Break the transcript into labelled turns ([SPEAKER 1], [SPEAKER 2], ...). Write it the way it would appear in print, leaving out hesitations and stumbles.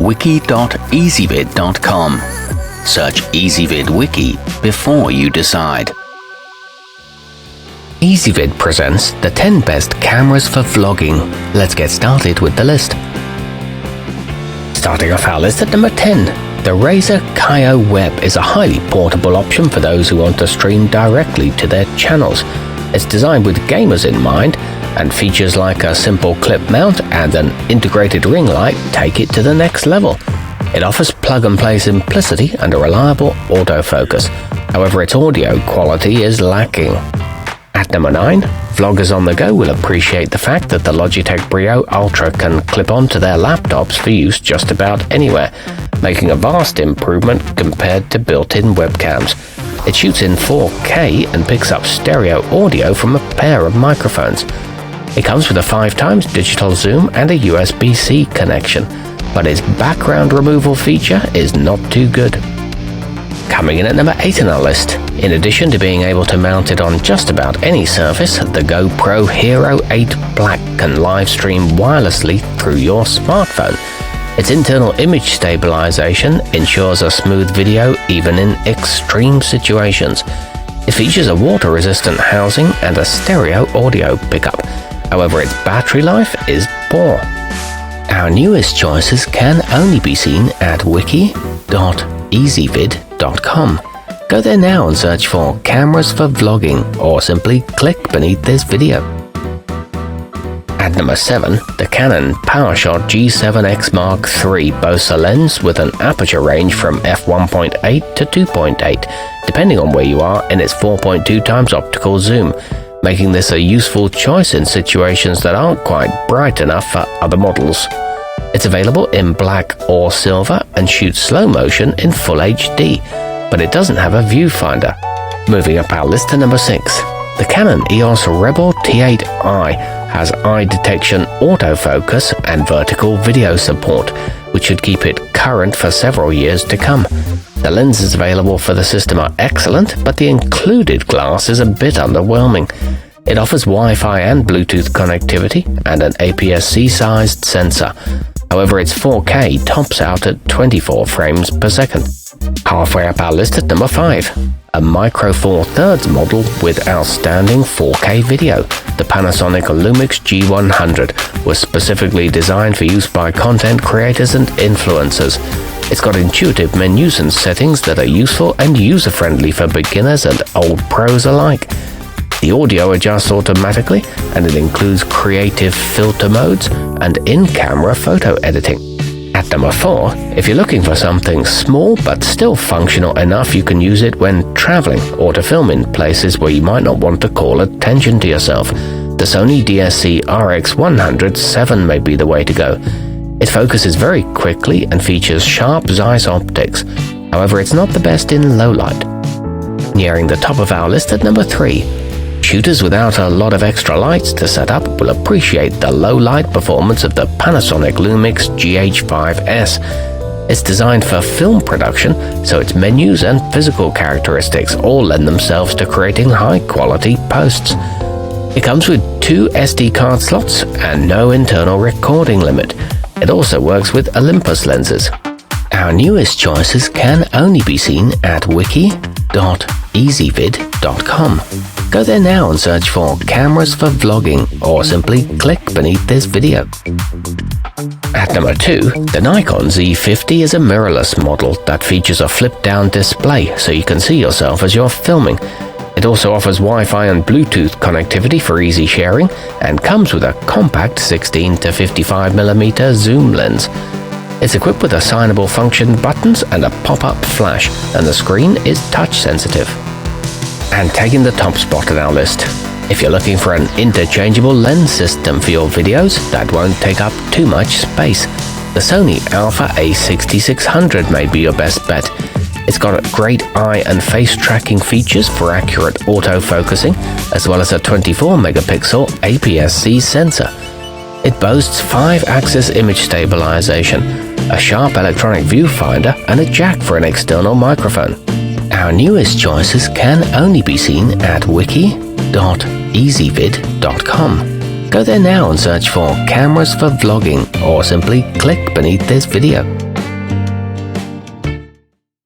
[SPEAKER 1] wiki.ezvid.com. Search Ezvid Wiki before you decide. Ezvid presents the 10 best cameras for vlogging. Let's get started with the list. Starting off our list at number 10. The Razer Kiyo Web is a highly portable option for those who want to stream directly to their channels. It's designed with gamers in mind, and features like a simple clip mount and an integrated ring light take it to the next level. It offers plug-and-play simplicity and a reliable autofocus. However, its audio quality is lacking. At number 9, vloggers on the go will appreciate the fact that the Logitech Brio Ultra can clip onto their laptops for use just about anywhere, making a vast improvement compared to built-in webcams. It shoots in 4K and picks up stereo audio from a pair of microphones. It comes with a 5x digital zoom and a USB-C connection, but its background removal feature is not too good. Coming in at number 8 on our list, in addition to being able to mount it on just about any surface, the GoPro Hero 8 Black can live stream wirelessly through your smartphone. Its internal image stabilization ensures a smooth video even in extreme situations. It features a water-resistant housing and a stereo audio pickup. However, its battery life is poor. Our newest choices can only be seen at wiki.ezvid.com. Go there now and search for cameras for vlogging, or simply click beneath this video. At number 7, the Canon PowerShot G7X Mark III boasts a lens with an aperture range from f1.8 to 2.8, depending on where you are in its 4.2x optical zoom, making this a useful choice in situations that aren't quite bright enough for other models. It's available in black or silver and shoots slow motion in Full HD, but it doesn't have a viewfinder. Moving up our list to number 6, the Canon EOS Rebel T8i has eye detection, autofocus, and vertical video support, which should keep it current for several years to come. The lenses available for the system are excellent, but the included glass is a bit underwhelming. It offers Wi-Fi and Bluetooth connectivity and an APS-C-sized sensor. However, its 4K tops out at 24 frames per second. Halfway up our list at number 5, a Micro Four Thirds model with outstanding 4K video. The Panasonic Lumix G100 was specifically designed for use by content creators and influencers. It's got intuitive menus and settings that are useful and user-friendly for beginners and old pros alike. The audio adjusts automatically, and it includes creative filter modes and in-camera photo editing. At number 4, if you're looking for something small but still functional enough you can use it when traveling or to film in places where you might not want to call attention to yourself, the Sony DSC RX100 may be the way to go. It focuses very quickly and features sharp Zeiss optics. However, it's not the best in low light. Nearing the top of our list at number 3, shooters without a lot of extra lights to set up will appreciate the low-light performance of the Panasonic Lumix GH5S. It's designed for film production, so its menus and physical characteristics all lend themselves to creating high-quality posts. It comes with 2 SD card slots and no internal recording limit. It also works with Olympus lenses. Our newest choices can only be seen at wiki.ezvid.com. Go there now and search for cameras for vlogging, or simply click beneath this video. At number 2, the Nikon Z50 is a mirrorless model that features a flip-down display so you can see yourself as you're filming. It also offers Wi-Fi and Bluetooth connectivity for easy sharing and comes with a compact 16 to 55mm zoom lens. It's equipped with assignable function buttons and a pop-up flash, and the screen is touch-sensitive. And taking the top spot on our list, if you're looking for an interchangeable lens system for your videos that won't take up too much space, the Sony Alpha A6600 may be your best bet. It's got great eye and face tracking features for accurate autofocusing, as well as a 24-megapixel APS-C sensor. It boasts 5-axis image stabilization, a sharp electronic viewfinder, and a jack for an external microphone. Our newest choices can only be seen at wiki.ezvid.com. Go there now and search for cameras for vlogging, or simply click beneath this video.